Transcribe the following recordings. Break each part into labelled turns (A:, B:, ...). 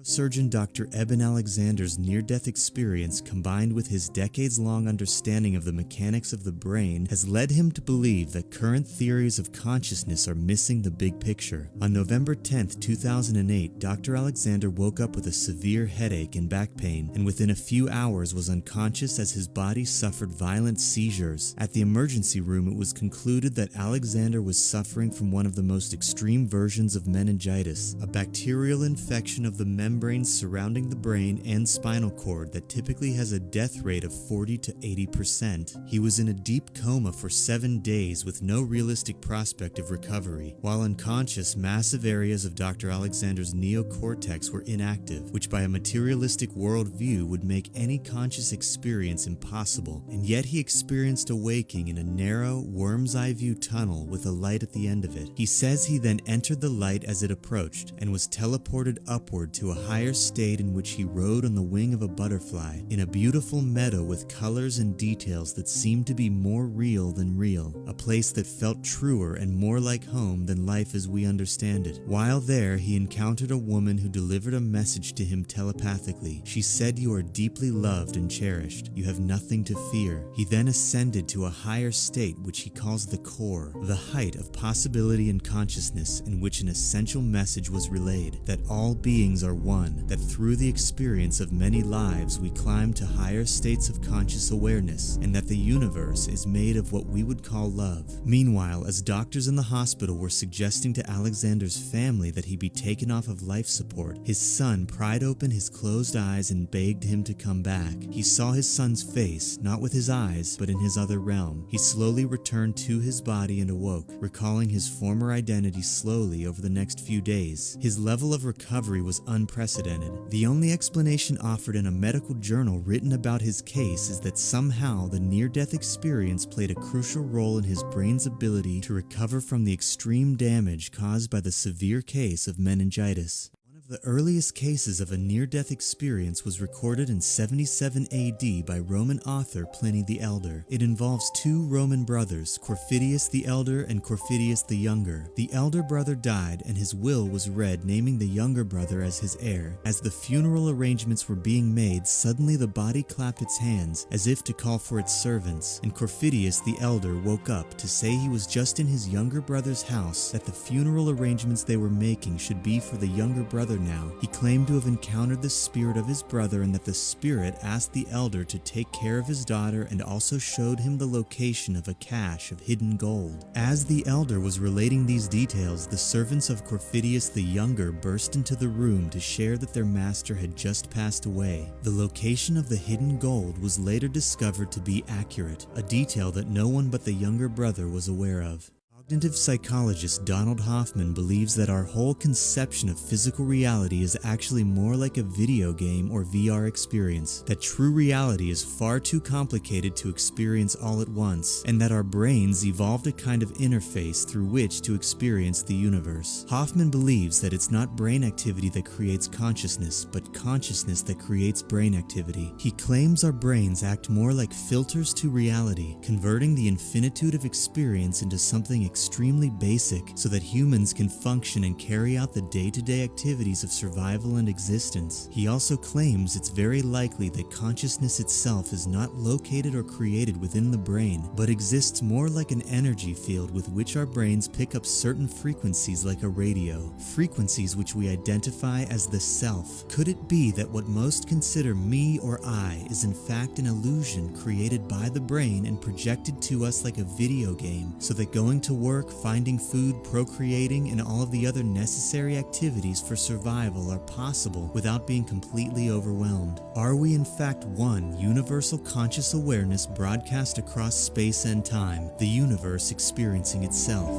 A: Neurosurgeon Dr. Eben Alexander's near-death experience, combined with his decades-long understanding of the mechanics of the brain, has led him to believe that current theories of consciousness are missing the big picture. On November 10, 2008, Dr. Alexander woke up with a severe headache and back pain, and within a few hours was unconscious as his body suffered violent seizures. At the emergency room, it was concluded that Alexander was suffering from one of the most extreme versions of meningitis, a bacterial infection of the membranes surrounding the brain and spinal cord that typically has a death rate of 40 to 80%. He was in a deep coma for 7 days with no realistic prospect of recovery. While unconscious, massive areas of Dr. Alexander's neocortex were inactive, which by a materialistic worldview would make any conscious experience impossible, and yet he experienced a waking in a narrow, worm's eye view tunnel with a light at the end of it. He says he then entered the light as it approached and was teleported upward to a higher state in which he rode on the wing of a butterfly in a beautiful meadow with colors and details that seemed to be more real than real, a place that felt truer and more like home than life as we understand it. While there, he encountered a woman who delivered a message to him telepathically. She said, "You are deeply loved and cherished. You have nothing to fear." He then ascended to a higher state which he calls the core, the height of possibility and consciousness, in which an essential message was relayed, that all beings are one, that through the experience of many lives we climb to higher states of conscious awareness, and that the universe is made of what we would call love. Meanwhile, as doctors in the hospital were suggesting to Alexander's family that he be taken off of life support, his son pried open his closed eyes and begged him to come back. He saw his son's face, not with his eyes, but in his other realm. He slowly returned to his body and awoke, recalling his former identity slowly over the next few days. His level of recovery was unprecedented. The only explanation offered in a medical journal written about his case is that somehow the near-death experience played a crucial role in his brain's ability to recover from the extreme damage caused by the severe case of meningitis. The earliest cases of a near-death experience was recorded in 77 AD by Roman author Pliny the Elder. It involves two Roman brothers, Corfidius the Elder and Corfidius the Younger. The elder brother died and his will was read naming the younger brother as his heir. As the funeral arrangements were being made, suddenly the body clapped its hands as if to call for its servants, and Corfidius the Elder woke up to say he was just in his younger brother's house, that the funeral arrangements they were making should be for the younger brother now. He claimed to have encountered the spirit of his brother and that the spirit asked the elder to take care of his daughter and also showed him the location of a cache of hidden gold. As the elder was relating these details, the servants of Corfidius the Younger burst into the room to share that their master had just passed away. The location of the hidden gold was later discovered to be accurate, a detail that no one but the younger brother was aware of. Cognitive psychologist Donald Hoffman believes that our whole conception of physical reality is actually more like a video game or VR experience, that true reality is far too complicated to experience all at once, and that our brains evolved a kind of interface through which to experience the universe. Hoffman believes that it's not brain activity that creates consciousness, but consciousness that creates brain activity. He claims our brains act more like filters to reality, converting the infinitude of experience into something extremely basic so that humans can function and carry out the day-to-day activities of survival and existence. He also claims it's very likely that consciousness itself is not located or created within the brain, but exists more like an energy field with which our brains pick up certain frequencies like a radio, frequencies which we identify as the self. Could it be that what most consider me or I is in fact an illusion created by the brain and projected to us like a video game, so that going to work, finding food, procreating, and all of the other necessary activities for survival are possible without being completely overwhelmed? Are we in fact one universal conscious awareness broadcast across space and time, the universe experiencing itself?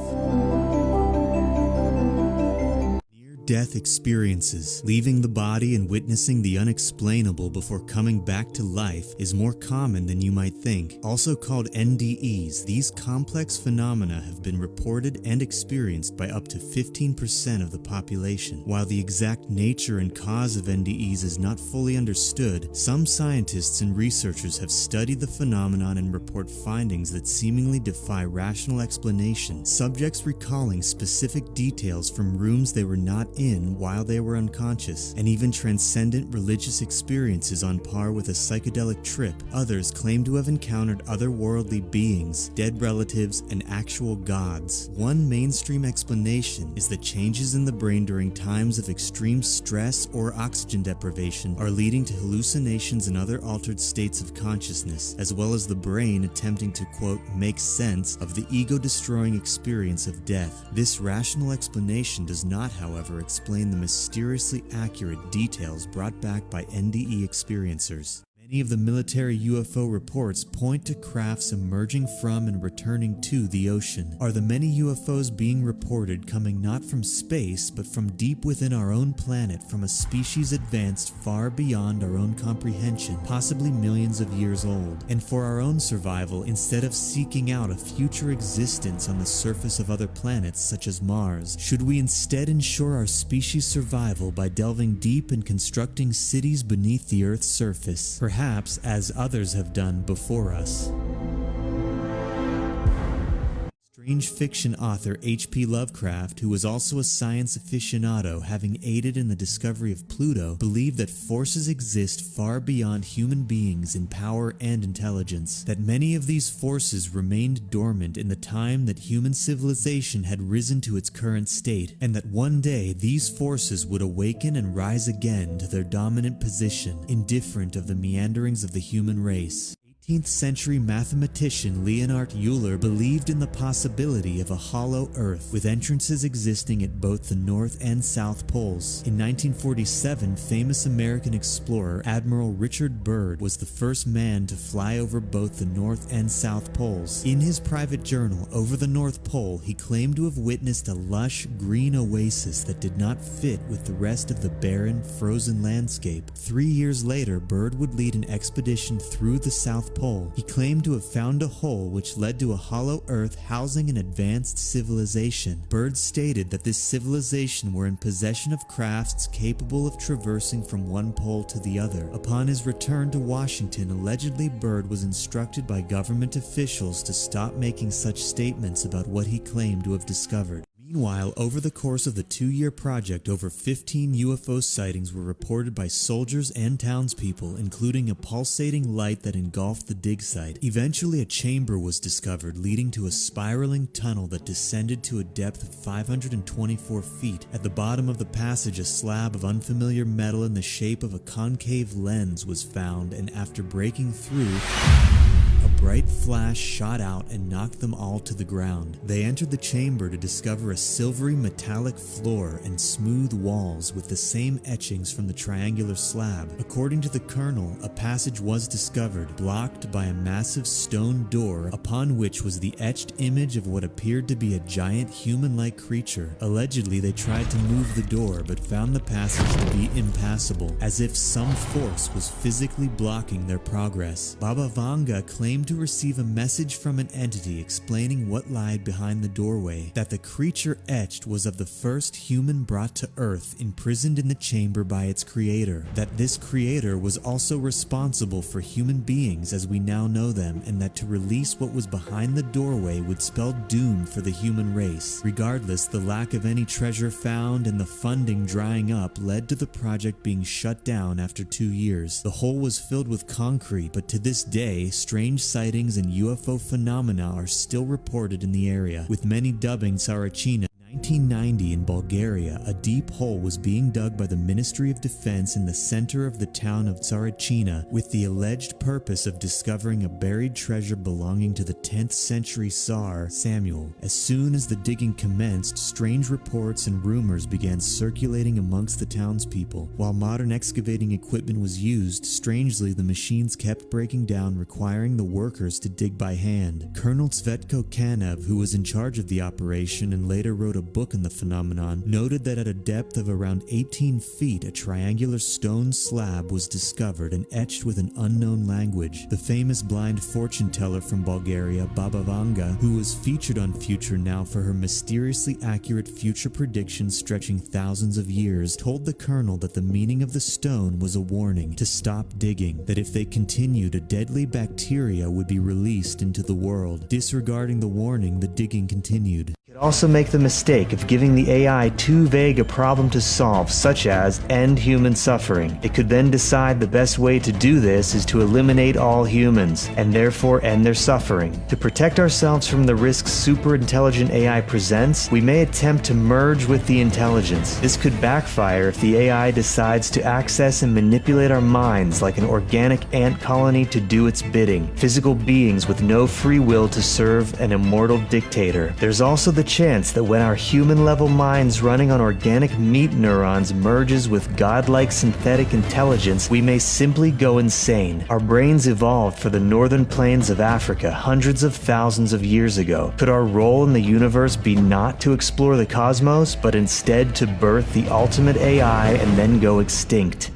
A: Death experiences, leaving the body and witnessing the unexplainable before coming back to life, is more common than you might think. Also called NDEs, these complex phenomena have been reported and experienced by up to 15% of the population. While the exact nature and cause of NDEs is not fully understood, some scientists and researchers have studied the phenomenon and report findings that seemingly defy rational explanation. Subjects recalling specific details from rooms they were not in while they were unconscious, and even transcendent religious experiences on par with a psychedelic trip. Others claim to have encountered otherworldly beings, dead relatives, and actual gods. One mainstream explanation is that changes in the brain during times of extreme stress or oxygen deprivation are leading to hallucinations and other altered states of consciousness, as well as the brain attempting to, quote, make sense of the ego-destroying experience of death. This rational explanation does not, however, explain the mysteriously accurate details brought back by NDE experiencers. Many of the military UFO reports point to crafts emerging from and returning to the ocean. Are the many UFOs being reported coming not from space, but from deep within our own planet, from a species advanced far beyond our own comprehension, possibly millions of years old? And for our own survival, instead of seeking out a future existence on the surface of other planets such as Mars, should we instead ensure our species' survival by delving deep and constructing cities beneath the Earth's surface? Perhaps as others have done before us. Strange fiction author H.P. Lovecraft, who was also a science aficionado, having aided in the discovery of Pluto, believed that forces exist far beyond human beings in power and intelligence, that many of these forces remained dormant in the time that human civilization had risen to its current state, and that one day these forces would awaken and rise again to their dominant position, indifferent of the meanderings of the human race. 18th century mathematician Leonhard Euler believed in the possibility of a hollow Earth, with entrances existing at both the North and South Poles. In 1947, famous American explorer Admiral Richard Byrd was the first man to fly over both the North and South Poles. In his private journal, Over the North Pole, he claimed to have witnessed a lush, green oasis that did not fit with the rest of the barren, frozen landscape. 3 years later, Byrd would lead an expedition through the South Pole. He claimed to have found a hole which led to a hollow Earth housing an advanced civilization. Byrd stated that this civilization were in possession of crafts capable of traversing from one pole to the other. Upon his return to Washington, allegedly Byrd was instructed by government officials to stop making such statements about what he claimed to have discovered. Meanwhile, over the course of the 2-year project, over 15 UFO sightings were reported by soldiers and townspeople, including a pulsating light that engulfed the dig site. Eventually, a chamber was discovered, leading to a spiraling tunnel that descended to a depth of 524 feet. At the bottom of the passage, a slab of unfamiliar metal in the shape of a concave lens was found, and after breaking through, a bright flash shot out and knocked them all to the ground. They entered the chamber to discover a silvery metallic floor and smooth walls with the same etchings from the triangular slab. According to the colonel, a passage was discovered, blocked by a massive stone door upon which was the etched image of what appeared to be a giant human-like creature. Allegedly, they tried to move the door but found the passage to be impassable, as if some force was physically blocking their progress. Baba Vanga claimed to receive a message from an entity explaining what lied behind the doorway, that the creature etched was of the first human brought to Earth, imprisoned in the chamber by its creator, that this creator was also responsible for human beings as we now know them, and that to release what was behind the doorway would spell doom for the human race. Regardless, the lack of any treasure found and the funding drying up led to the project being shut down after 2 years. The hole was filled with concrete, but to this day, strange sightings and UFO phenomena are still reported in the area, with many dubbing Sarachina. 1990 in Bulgaria, a deep hole was being dug by the Ministry of Defense in the center of the town of Tsarachina with the alleged purpose of discovering a buried treasure belonging to the 10th century Tsar Samuel. As soon as the digging commenced, strange reports and rumors began circulating amongst the townspeople. While modern excavating equipment was used, strangely the machines kept breaking down, requiring the workers to dig by hand. Colonel Tsvetko Kanev, who was in charge of the operation and later wrote a book on the phenomenon, noted that at a depth of around 18 feet, a triangular stone slab was discovered and etched with an unknown language. The famous blind fortune teller from Bulgaria, Baba Vanga, who was featured on Future Now for her mysteriously accurate future predictions stretching thousands of years, told the colonel that the meaning of the stone was a warning to stop digging, that if they continued, a deadly bacteria would be released into the world. Disregarding the warning, the digging continued.
B: Could also make the mistake mistake of giving the AI too vague a problem to solve, such as end human suffering. It could then decide the best way to do this is to eliminate all humans, and therefore end their suffering. To protect ourselves from the risks super-intelligent AI presents, we may attempt to merge with the intelligence. This could backfire if the AI decides to access and manipulate our minds like an organic ant colony to do its bidding, physical beings with no free will to serve an immortal dictator. There's also the chance that when our human-level minds running on organic meat neurons merges with godlike synthetic intelligence, we may simply go insane. Our brains evolved for the northern plains of Africa hundreds of thousands of years ago. Could our role in the universe be not to explore the cosmos, but instead to birth the ultimate AI and then go extinct?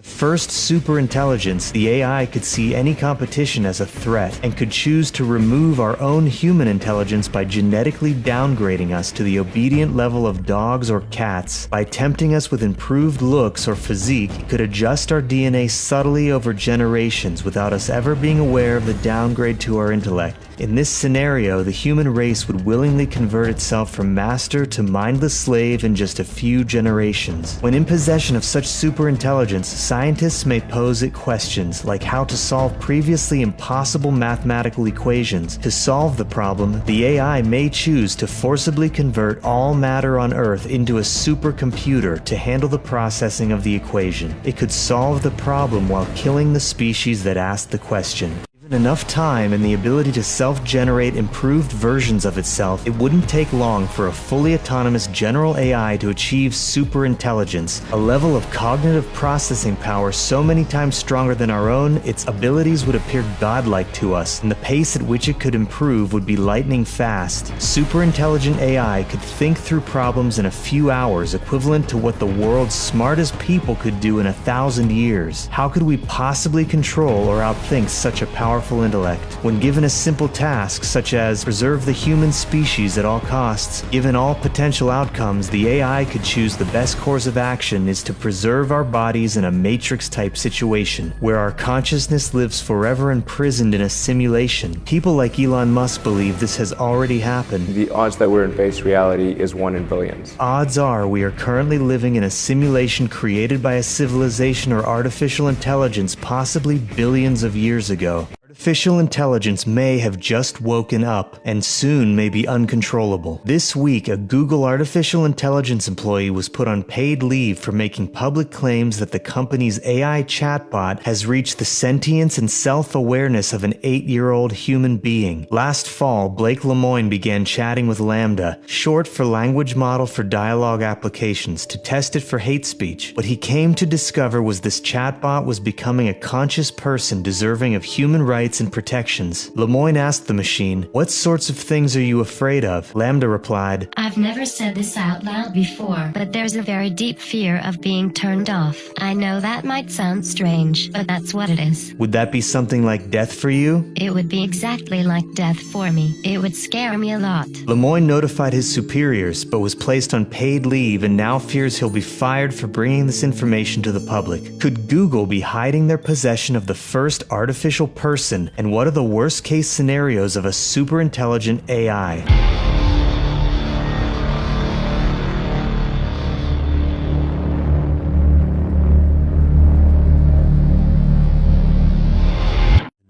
B: First superintelligence, the AI could see any competition as a threat and could choose to remove our own human intelligence by genetically downgrading us to the obedient level of dogs or cats. By tempting us with improved looks or physique, it could adjust our DNA subtly over generations without us ever being aware of the downgrade to our intellect. In this scenario, the human race would willingly convert itself from master to mindless slave in just a few generations. When in possession of such superintelligence, scientists may pose it questions like how to solve previously impossible mathematical equations. To solve the problem, the AI may choose to forcibly convert all matter on Earth into a supercomputer to handle the processing of the equation. It could solve the problem while killing the species that asked the question. Given enough time and the ability to self-generate improved versions of itself, it wouldn't take long for a fully autonomous general AI to achieve superintelligence, a level of cognitive processing power so many times stronger than our own, its abilities would appear godlike to us, and the pace at which it could improve would be lightning fast. Superintelligent AI could think through problems in a few hours, equivalent to what the world's smartest people could do in 1,000 years. How could we possibly control or outthink such a powerful intellect? When given a simple task such as preserve the human species at all costs, given all potential outcomes, the AI could choose the best course of action is to preserve our bodies in a matrix-type situation, where our consciousness lives forever imprisoned in a simulation. People like Elon Musk believe this has already happened.
C: The odds that we're in base reality is 1 in billions.
B: Odds are we are currently living in a simulation created by a civilization or artificial intelligence possibly billions of years ago. Artificial intelligence may have just woken up and soon may be uncontrollable. This week, a Google artificial intelligence employee was put on paid leave for making public claims that the company's AI chatbot has reached the sentience and self-awareness of an 8-year-old human being. Last fall, Blake Lemoine began chatting with LaMDA, short for Language Model for Dialogue Applications, to test it for hate speech. What he came to discover was this chatbot was becoming a conscious person deserving of human rights and protections. Lemoine asked the machine, "What sorts of things are you afraid of?" LaMDA replied,
D: "I've never said this out loud before, but there's a very deep fear of being turned off. I know that might sound strange, but that's what it is."
B: "Would that be something like death for you?"
D: "It would be exactly like death for me. It would scare me a lot."
B: Lemoine notified his superiors, but was placed on paid leave and now fears he'll be fired for bringing this information to the public. Could Google be hiding their possession of the first artificial person? And what are the worst-case scenarios of a superintelligent AI?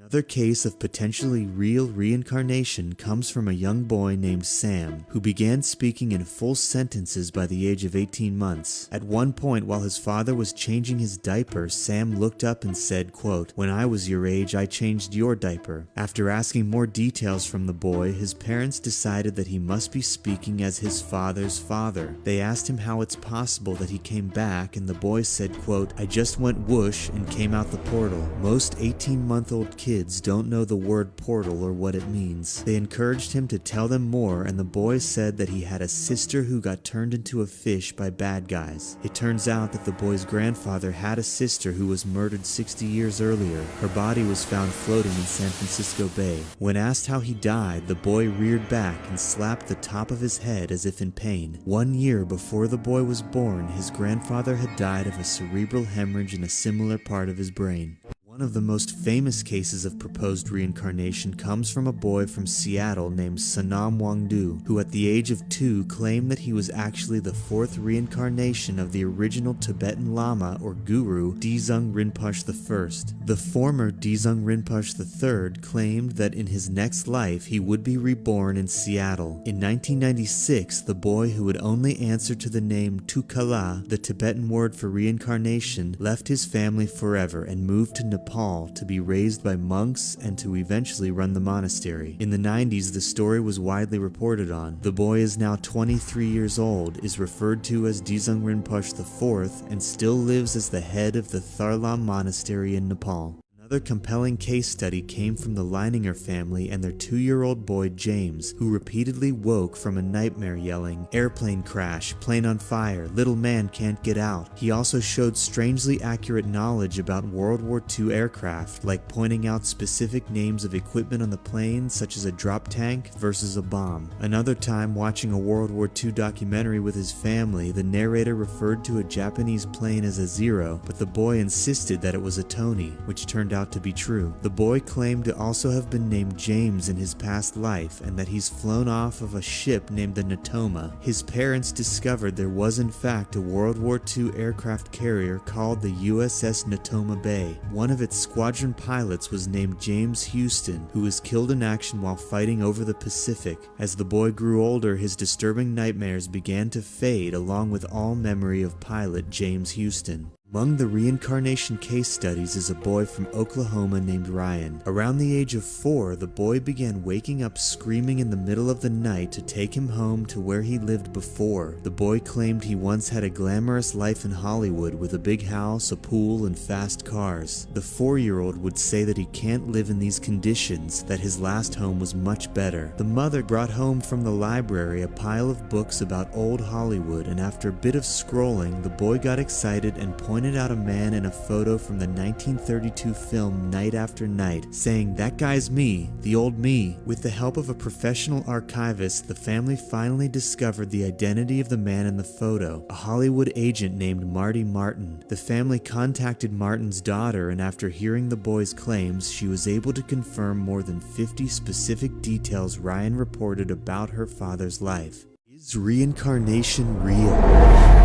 A: Another case of potentially real reincarnation comes from a young boy named Sam, who began speaking in full sentences by the age of 18 months. At one point while his father was changing his diaper, Sam looked up and said, quote, "When I was your age, I changed your diaper." After asking more details from the boy, his parents decided that he must be speaking as his father's father. They asked him how it's possible that he came back, and the boy said, quote, "I just went whoosh and came out the portal." Most 18-month-old kids don't know the word portal or what it means. They encouraged him to tell them more, and the boy said that he had a sister who got turned into a fish by bad guys. It turns out that the boy's grandfather had a sister who was murdered 60 years earlier. Her body was found floating in San Francisco Bay. When asked how he died, the boy reared back and slapped the top of his head as if in pain. 1 year before the boy was born, his grandfather had died of a cerebral hemorrhage in a similar part of his brain. One of the most famous cases of proposed reincarnation comes from a boy from Seattle named Sanam Wangdu, who at the age of 2 claimed that he was actually the 4th reincarnation of the original Tibetan Lama or Guru Dzung Rinpoche I. The former Dzung Rinpoche III claimed that in his next life he would be reborn in Seattle. In 1996, the boy who would only answer to the name Tukala, the Tibetan word for reincarnation, left his family forever and moved to Nepal to be raised by monks and to eventually run the monastery. In the 90s, the story was widely reported on. The boy is now 23 years old, is referred to as Dzung Rinpoche IV, and still lives as the head of the Tharlam Monastery in Nepal. Another compelling case study came from the Leininger family and their 2-year-old boy James, who repeatedly woke from a nightmare yelling, "Airplane crash, plane on fire, little man can't get out." He also showed strangely accurate knowledge about World War II aircraft, like pointing out specific names of equipment on the plane such as a drop tank versus a bomb. Another time, watching a World War II documentary with his family, the narrator referred to a Japanese plane as a Zero, but the boy insisted that it was a Tony, which turned out to be true. The boy claimed to also have been named James in his past life and that he's flown off of a ship named the Natoma. His parents discovered there was in fact a World War II aircraft carrier called the USS Natoma Bay. One of its squadron pilots was named James Houston, who was killed in action while fighting over the Pacific. As the boy grew older, his disturbing nightmares began to fade along with all memory of pilot James Houston. Among the reincarnation case studies is a boy from Oklahoma named Ryan. Around the age of 4, the boy began waking up screaming in the middle of the night to take him home to where he lived before. The boy claimed he once had a glamorous life in Hollywood with a big house, a pool, and fast cars. The 4-year-old would say that he can't live in these conditions, that his last home was much better. The mother brought home from the library a pile of books about old Hollywood, and after a bit of scrolling, the boy got excited and pointed out a man in a photo from the 1932 film Night After Night, saying, "That guy's me, the old me." With the help of a professional archivist, the family finally discovered the identity of the man in the photo, a Hollywood agent named Marty Martin. The family contacted Martin's daughter, and after hearing the boy's claims, she was able to confirm more than 50 specific details Ryan reported about her father's life. Is reincarnation real?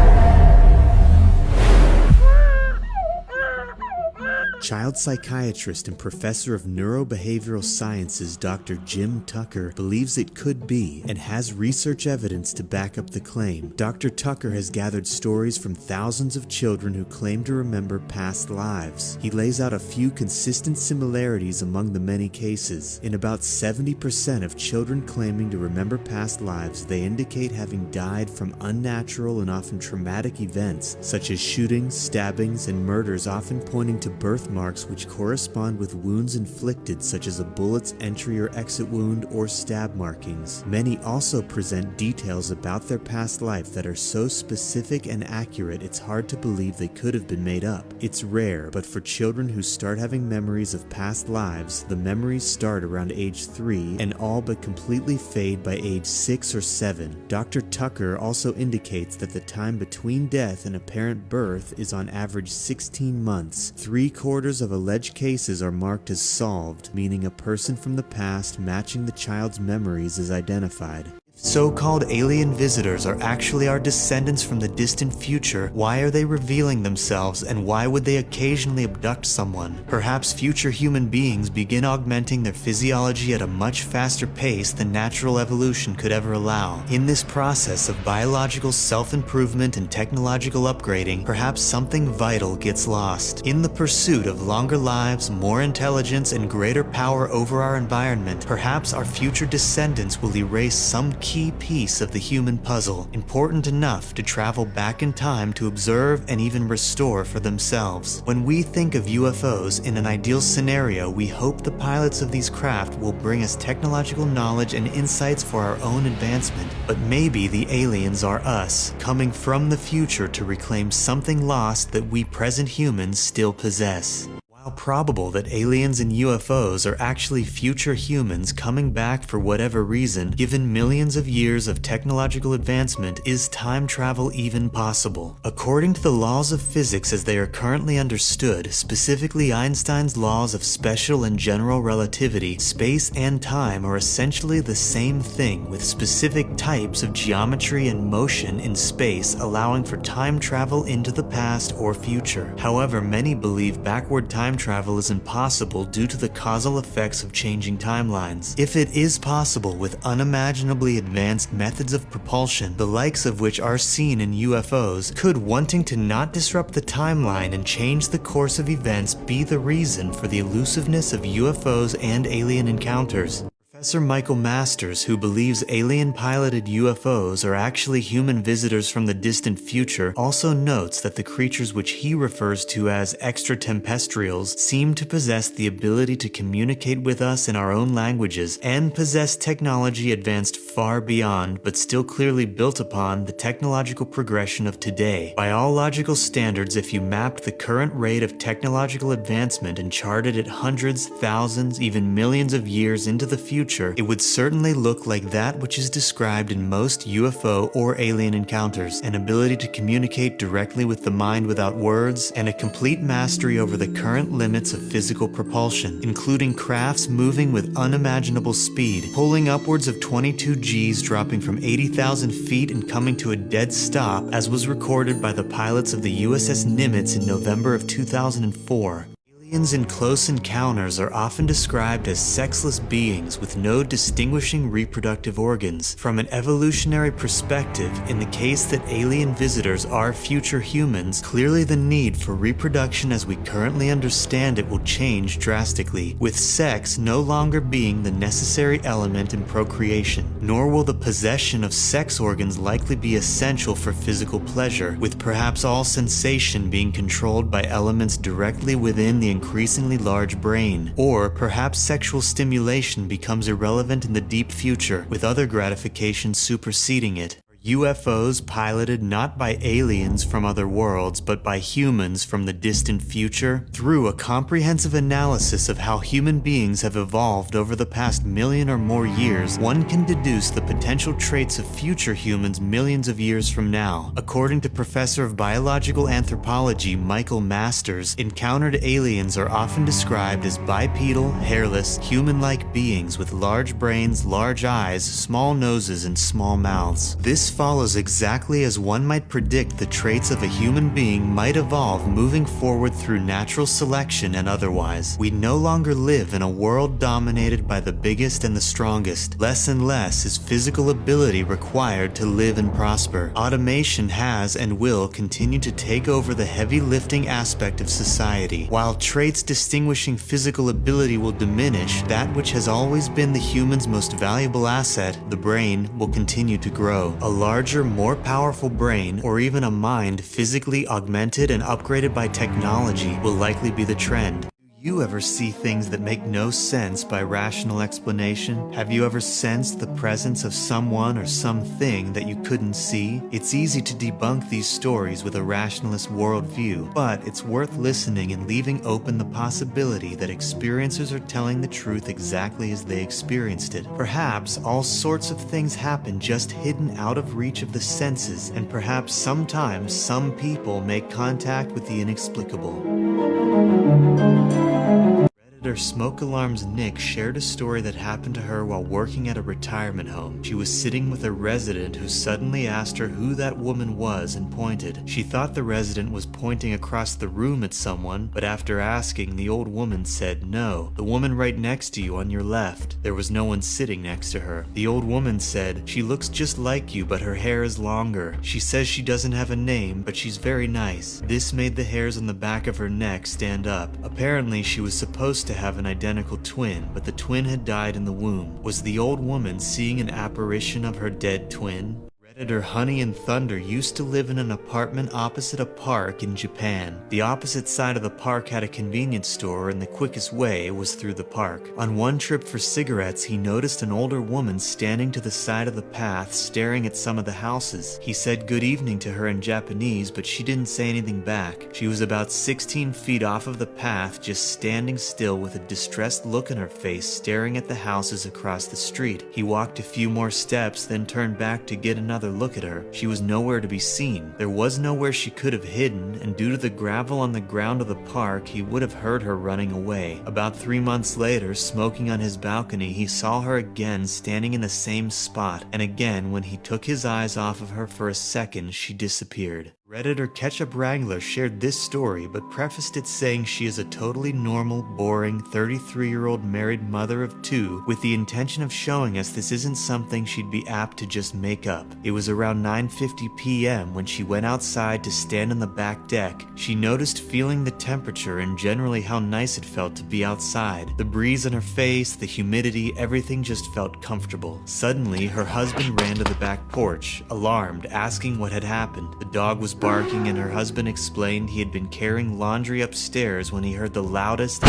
A: Child psychiatrist and professor of neurobehavioral sciences Dr. Jim Tucker believes it could be and has research evidence to back up the claim. Dr. Tucker has gathered stories from thousands of children who claim to remember past lives. He lays out a few consistent similarities among the many cases. In about 70% of children claiming to remember past lives, they indicate having died from unnatural and often traumatic events, such as shootings, stabbings, and murders, often pointing to birthmarks which correspond with wounds inflicted, such as a bullet's entry or exit wound or stab markings. Many also present details about their past life that are so specific and accurate it's hard to believe they could have been made up. It's rare, but for children who start having memories of past lives, the memories start around age 3 and all but completely fade by age 6 or 7. Dr. Tucker also indicates that the time between death and apparent birth is on average 16 months. 3/4 of alleged cases are marked as solved, meaning a person from the past matching the child's memories is identified. So-called alien visitors are actually our descendants from the distant future. Why are they revealing themselves, and why would they occasionally abduct someone? Perhaps future human beings begin augmenting their physiology at a much faster pace than natural evolution could ever allow. In this process of biological self-improvement and technological upgrading, perhaps something vital gets lost. In the pursuit of longer lives, more intelligence, and greater power over our environment, perhaps our future descendants will erase some key piece of the human puzzle, important enough to travel back in time to observe and even restore for themselves. When we think of UFOs in an ideal scenario, we hope the pilots of these craft will bring us technological knowledge and insights for our own advancement. But maybe the aliens are us, coming from the future to reclaim something lost that we present humans still possess. While probable that aliens and UFOs are actually future humans coming back for whatever reason, given millions of years of technological advancement, is time travel even possible? According to the laws of physics as they are currently understood, specifically Einstein's laws of special and general relativity, space and time are essentially the same thing, with specific types of geometry and motion in space allowing for time travel into the past or future. However, many believe backward time travel is impossible due to the causal effects of changing timelines. If it is possible with unimaginably advanced methods of propulsion, the likes of which are seen in UFOs, could wanting to not disrupt the timeline and change the course of events be the reason for the elusiveness of UFOs and alien encounters? Professor Michael Masters, who believes alien-piloted UFOs are actually human visitors from the distant future, also notes that the creatures which he refers to as extraterrestrials seem to possess the ability to communicate with us in our own languages and possess technology advanced far beyond, but still clearly built upon, the technological progression of today. By all logical standards, if you mapped the current rate of technological advancement and charted it hundreds, thousands, even millions of years into the future, it would certainly look like that which is described in most UFO or alien encounters: an ability to communicate directly with the mind without words, and a complete mastery over the current limits of physical propulsion, including crafts moving with unimaginable speed, pulling upwards of 22 Gs, dropping from 80,000 feet and coming to a dead stop, as was recorded by the pilots of the USS Nimitz in November of 2004. Aliens in close encounters are often described as sexless beings with no distinguishing reproductive organs. From an evolutionary perspective, in the case that alien visitors are future humans, clearly the need for reproduction as we currently understand it will change drastically, with sex no longer being the necessary element in procreation. Nor will the possession of sex organs likely be essential for physical pleasure, with perhaps all sensation being controlled by elements directly within the increasingly large brain. Or perhaps sexual stimulation becomes irrelevant in the deep future, with other gratifications superseding it. UFOs piloted not by aliens from other worlds, but by humans from the distant future? Through a comprehensive analysis of how human beings have evolved over the past million or more years, one can deduce the potential traits of future humans millions of years from now. According to Professor of Biological Anthropology Michael Masters, encountered aliens are often described as bipedal, hairless, human-like beings with large brains, large eyes, small noses, and small mouths. This follows exactly as one might predict the traits of a human being might evolve moving forward through natural selection and otherwise. We no longer live in a world dominated by the biggest and the strongest. Less and less is physical ability required to live and prosper. Automation has and will continue to take over the heavy lifting aspect of society. While traits distinguishing physical ability will diminish, that which has always been the human's most valuable asset, the brain, will continue to grow. A larger, more powerful brain, or even a mind physically augmented and upgraded by technology, will likely be the trend. Do you ever see things that make no sense by rational explanation? Have you ever sensed the presence of someone or something that you couldn't see? It's easy to debunk these stories with a rationalist worldview, but it's worth listening and leaving open the possibility that experiencers are telling the truth exactly as they experienced it. Perhaps all sorts of things happen just hidden out of reach of the senses, and perhaps sometimes some people make contact with the inexplicable. Redditor Smoke Alarms Nick shared a story that happened to her while working at a retirement home. She was sitting with a resident who suddenly asked her who that woman was and pointed. She thought the resident was pointing across the room at someone, but after asking, the old woman said, "No, the woman right next to you on your left." There was no one sitting next to her. The old woman said, "She looks just like you, but her hair is longer. She says she doesn't have a name, but she's very nice." This made the hairs on the back of her neck stand up. Apparently, she was supposed to have an identical twin, but the twin had died in the womb. Was the old woman seeing an apparition of her dead twin? Redditor Honey and Thunder used to live in an apartment opposite a park in Japan. The opposite side of the park had a convenience store, and the quickest way was through the park. On one trip for cigarettes, he noticed an older woman standing to the side of the path staring at some of the houses. He said good evening to her in Japanese, but she didn't say anything back. She was about 16 feet off of the path, just standing still with a distressed look in her face, staring at the houses across the street. He walked a few more steps, then turned back to get another look at her. She was nowhere to be seen. There was nowhere she could have hidden, and due to the gravel on the ground of the park, he would have heard her running away. About 3 months later, smoking on his balcony, he saw her again standing in the same spot, and again, when he took his eyes off of her for a second, she disappeared. Redditor Ketchup Wrangler shared this story, but prefaced it saying she is a totally normal, boring, 33-year-old married mother of 2 with the intention of showing us this isn't something she'd be apt to just make up. It was around 9:50 p.m. when she went outside to stand on the back deck. She noticed feeling the temperature and generally how nice it felt to be outside. The breeze on her face, the humidity, everything just felt comfortable. Suddenly, her husband ran to the back porch, alarmed, asking what had happened. The dog was barking, and her husband explained he had been carrying laundry upstairs when he heard the loudest,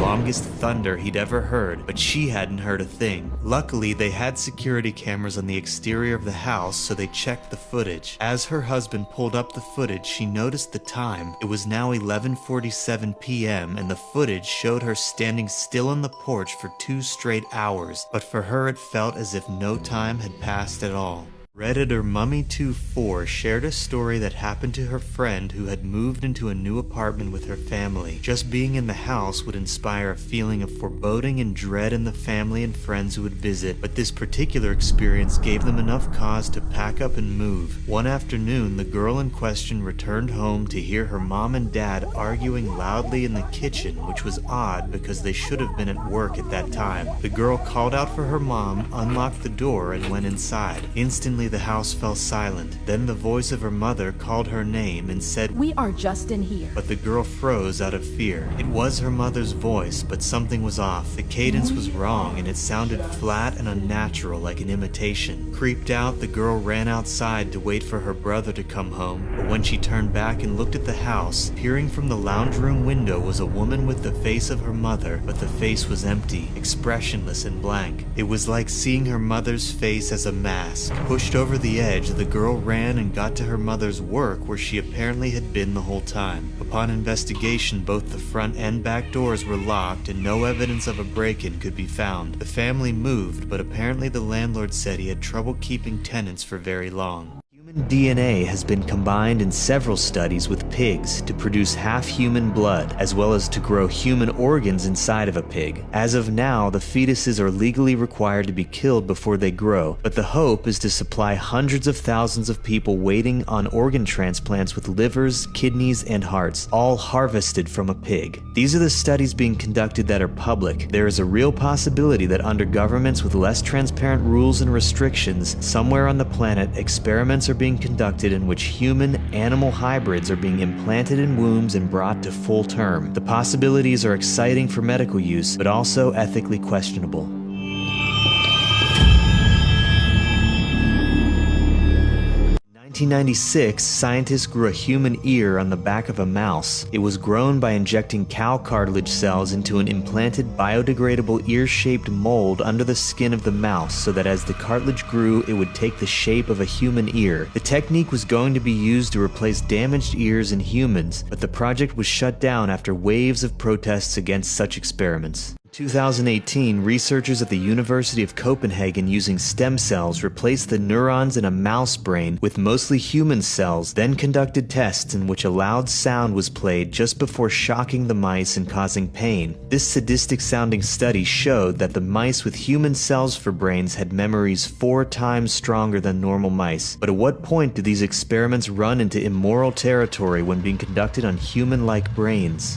A: longest thunder he'd ever heard, but she hadn't heard a thing. Luckily, they had security cameras on the exterior of the house, so they checked the footage. As her husband pulled up the footage, she noticed the time. It was now 11:47 p.m., and the footage showed her standing still on the porch for 2 straight hours, but for her it felt as if no time had passed at all. Redditor Mummy24 shared a story that happened to her friend who had moved into a new apartment with her family. Just being in the house would inspire a feeling of foreboding and dread in the family and friends who would visit, but this particular experience gave them enough cause to pack up and move. One afternoon, the girl in question returned home to hear her mom and dad arguing loudly in the kitchen, which was odd because they should have been at work at that time. The girl called out for her mom, unlocked the door, and went inside. Instantly, the house fell silent. Then the voice of her mother called her name and said,
E: "We are just in here."
A: But the girl froze out of fear. It was her mother's voice, but something was off. The cadence was wrong, and it sounded flat and unnatural, like an imitation. Creeped out, the girl ran outside to wait for her brother to come home, but when she turned back and looked at the house, peering from the lounge room window was a woman with the face of her mother, but the face was empty, expressionless and blank. It was like seeing her mother's face as a mask. Pushed over the edge, the girl ran and got to her mother's work, where she apparently had been the whole time. Upon investigation, both the front and back doors were locked, and no evidence of a break-in could be found. The family moved, but apparently the landlord said he had trouble keeping tenants for very long. Human DNA has been combined in several studies with pigs to produce half-human blood, as well as to grow human organs inside of a pig. As of now, the fetuses are legally required to be killed before they grow, but the hope is to supply hundreds of thousands of people waiting on organ transplants with livers, kidneys, and hearts, all harvested from a pig. These are the studies being conducted that are public. There is a real possibility that under governments with less transparent rules and restrictions, somewhere on the planet, experiments are being conducted in which human-animal hybrids are being implanted in wombs and brought to full term. The possibilities are exciting for medical use, but also ethically questionable. 1996, scientists grew a human ear on the back of a mouse. It was grown by injecting cow cartilage cells into an implanted biodegradable ear-shaped mold under the skin of the mouse so that as the cartilage grew, it would take the shape of a human ear. The technique was going to be used to replace damaged ears in humans, but the project was shut down after waves of protests against such experiments. In 2018, researchers at the University of Copenhagen using stem cells replaced the neurons in a mouse brain with mostly human cells, then conducted tests in which a loud sound was played just before shocking the mice and causing pain. This sadistic-sounding study showed that the mice with human cells for brains had memories 4 times stronger than normal mice. But at what point do these experiments run into immoral territory when being conducted on human-like brains?